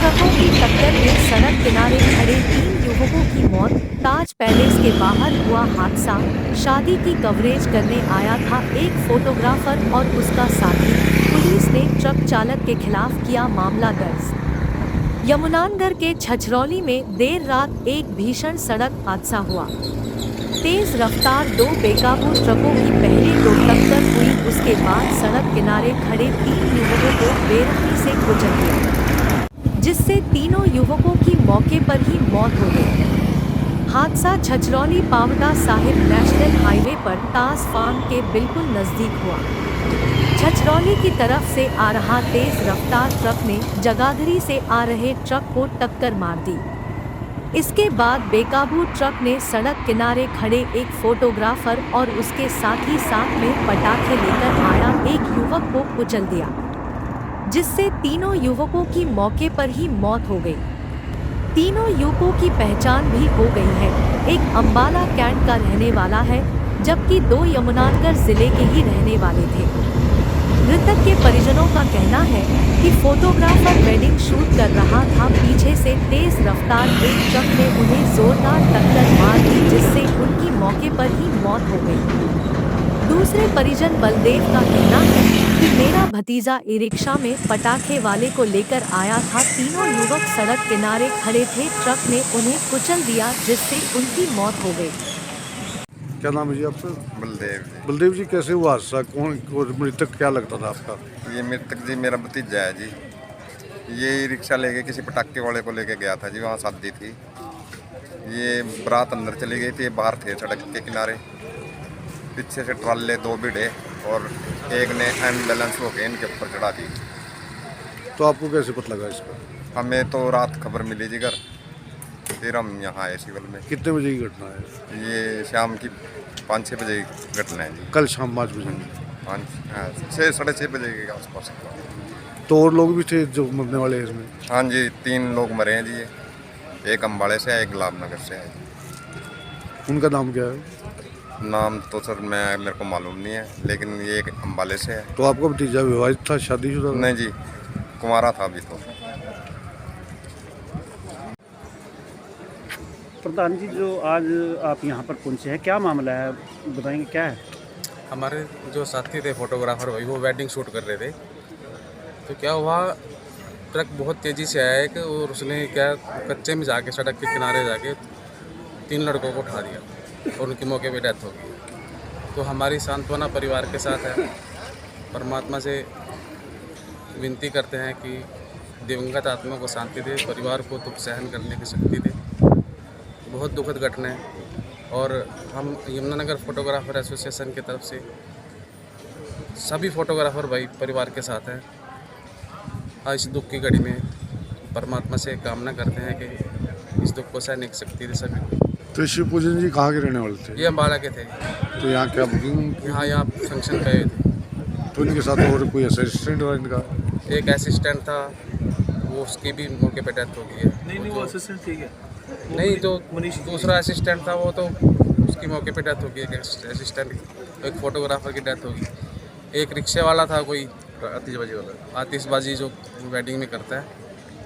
ट्रकों की टक्कर में सड़क किनारे खड़े 3 युवकों की मौत। ताज पैलेस के बाहर हुआ हादसा। शादी की कवरेज करने आया था एक फोटोग्राफर और उसका साथी। पुलिस ने ट्रक चालक के खिलाफ किया मामला दर्ज। यमुनानगर के छछरौली में देर रात एक भीषण सड़क हादसा हुआ। तेज रफ्तार दो बेकाबू ट्रकों की पहले तो टक्कर हुई, उसके बाद सड़क किनारे खड़े 3 युवकों को बेरहमी से कुचल दिया, जिससे तीनों युवकों की मौके पर ही मौत हो गई। हादसा छछरौली पावटा साहिब नेशनल हाईवे पर ताज फार्म के बिल्कुल नजदीक हुआ। छछरौली की तरफ से आ रहा तेज रफ्तार ट्रक ने जगाधरी से आ रहे ट्रक को टक्कर मार दी। इसके बाद बेकाबू ट्रक ने सड़क किनारे खड़े एक फोटोग्राफर और उसके साथ में पटाखे लेकर आया एक युवक को कुचल दिया, जिससे तीनों युवकों की मौके पर ही मौत हो गई। तीनों युवकों की पहचान भी हो गई है। एक अंबाला कैंट का रहने वाला है, जबकि 2 यमुनानगर जिले के ही रहने वाले थे। मृतक के परिजनों का कहना है कि फोटोग्राफर वेडिंग शूट कर रहा था, पीछे से तेज रफ्तार एक ट्रक ने उन्हें जोरदार टक्कर मार दी, जिससे उनकी मौके पर ही मौत हो गई। दूसरे परिजन बलदेव का कहना है कि मेरा भतीजा ई रिक्शा में पटाखे वाले को लेकर आया था। तीनों युवक सड़क किनारे खड़े थे, ट्रक ने उन्हें कुचल दिया, जिससे उनकी मौत हो गई। क्या नाम है जी आपका? बलदेव जी। बलदेव जी, कैसे हुआ हादसा? कौन मृतक क्या लगता था आपका? ये मृतक जी मेरा भतीजा है जी। ये रिक्शा लेके किसी पटाखे वाले को लेके गया था जी, वहाँ शादी थी। ये बारात अंदर चली गई थी, बाहर थे सड़क के किनारे। पीछे से ट्राले 2 भिड़े और एक ने अनबैलेंस होकर इनके ऊपर चढ़ा दी। तो आपको कैसे पता लगा इसका? हमें तो रात खबर मिली जी घर, फिर हम यहाँ आए सिविल में। कितने बजे की घटना है? ये शाम की 5-6 बजे की घटना है जी। कल शाम 5 बजे। 6 साढ़े 6 बजे के आसपास। तो और लोग भी थे जो मरने वाले हैं इसमें? हाँ जी, 3 लोग मरे हैं जी। ये एक अम्बाड़े से है, एक गुलाबनगर से है। उनका नाम क्या है? नाम तो सर मेरे को मालूम नहीं है, लेकिन ये एक अम्बाले से है। तो आपका भतीजा विवाहित था, शादीशुदा था? नहीं जी, कुंवारा था अभी तो। प्रधान जी, जो आज आप यहाँ पर पहुँचे हैं, क्या मामला है, बताएंगे क्या है? हमारे जो साथी थे फोटोग्राफर भाई, वो वेडिंग शूट कर रहे थे। तो क्या हुआ, ट्रक बहुत तेज़ी से आया कि और उसने क्या कच्चे में जाके सड़क के किनारे जाके 3 लड़कों को उठा दिया और उनकी मौके पे डेथ हो गई। तो हमारी सांत्वना परिवार के साथ है। परमात्मा से विनती करते हैं कि दिवंगत आत्मा को शांति दे, परिवार को दुख सहन करने की शक्ति दे। बहुत दुखद घटना है और हम यमुनानगर फोटोग्राफर एसोसिएशन की तरफ से सभी फोटोग्राफर भाई परिवार के साथ हैं। इस दुख की घड़ी में परमात्मा से कामना करते हैं कि इस दुख को सहने की शक्ति दे सभी को। तो शिव पूजन जी कहाँ के रहने वाले थे? ये अम्बाड़ा के थे। तो यहाँ क्या बुकिंग? यहाँ फंक्शन पे थे। तो इनके साथ और कोई असिस्टेंट था इनका? एक असिस्टेंट था, वो उसकी भी मौके पे डेथ हो गई है। नहीं, वो असिस्टेंट ठीक है। नहीं, जो दूसरा असिस्टेंट था वो तो उसकी मौके पे डेथ हो गई। एक असिस्टेंट, एक फोटोग्राफर की डेथ होगी। एक रिक्शे वाला था कोई आतिशबाजी जो वेडिंग में करता है,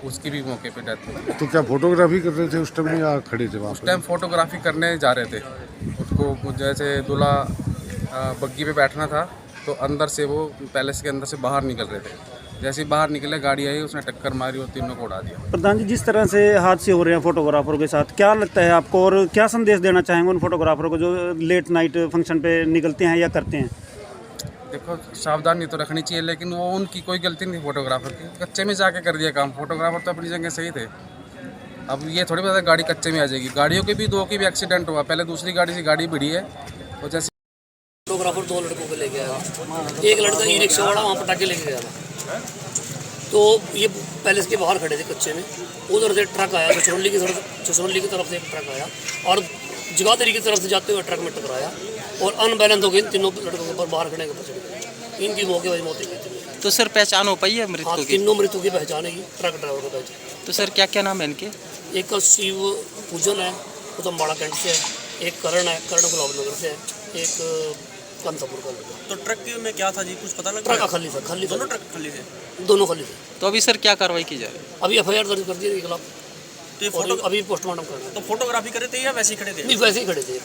उसकी भी मौके पे डेथ हो गई। तो क्या फोटोग्राफी कर रहे थे उस टाइम या खड़े थे वहाँ उस टाइम फोटोग्राफी करने जा रहे थे। उसको जैसे दूल्हा बग्गी पे बैठना था, तो अंदर से वो पैलेस के अंदर से बाहर निकल रहे थे। जैसे ही बाहर निकले, गाड़ी आई, उसने टक्कर मारी और तीनों को उड़ा दिया। प्रधान जी, जिस तरह से हादसे हो रहे हैं फोटोग्राफरों के साथ, क्या लगता है आपको और क्या संदेश देना चाहेंगे उन फोटोग्राफरों को जो लेट नाइट फंक्शन पे निकलते हैं या करते हैं? देखो, सावधानी तो रखनी चाहिए, लेकिन वो उनकी कोई गलती नहीं फोटोग्राफर की। कच्चे में जाके कर दिया काम। फोटोग्राफर तो अपनी जगह सही थे। अब ये थोड़ी पता गाड़ी कच्चे में आ जाएगी। गाड़ियों के भी 2 की भी एक्सीडेंट हुआ। पहले दूसरी गाड़ी से गाड़ी भिड़ी है, और जैसे फोटोग्राफर 2 लड़कों को लेके आया। एक लड़का ई रिक्शा वाला वहाँ पटाखे लेके गया था। तो ये पैलेस के बाहर खड़े थे कच्चे में। उधर से ट्रक आया, छछरौली की तरफ से एक ट्रक आया और जगाधरी की तरफ से जाते हुए ट्रक में टकराया और अनबैलेंस हो गए। तीनों लड़कों के ऊपर बाहर खड़े के ऊपर चढ़ गए। इनकी मौके पर मौत हुई थी। तो सर पहचान हो पाई है मृतकों की? तीनों मृतकों की पहचान है, ट्रक ड्राइवर को पहचान। तो सर क्या क्या नाम है इनके? एक का शिव पूजन है, वो तो अम्बाड़ा कैंट से है। एक करण है, करण गुलाबनगर से है। एक कांतापुर का लड़का। तो ट्रक में क्या था जी, कुछ पता लग ट्रक रहा खाली था, खाली था। दोनों ट्रक खाली थे? दोनों खाली थे। तो अभी सर क्या कार्रवाई की जा रही है? अभी FIR दर्ज कर दी है खिलाफ। तो ये और फोटो अभी पोस्टमार्टम करना है। तो फोटोग्राफी करे थे या वैसे ही खड़े थे? नहीं, वैसे ही खड़े थे।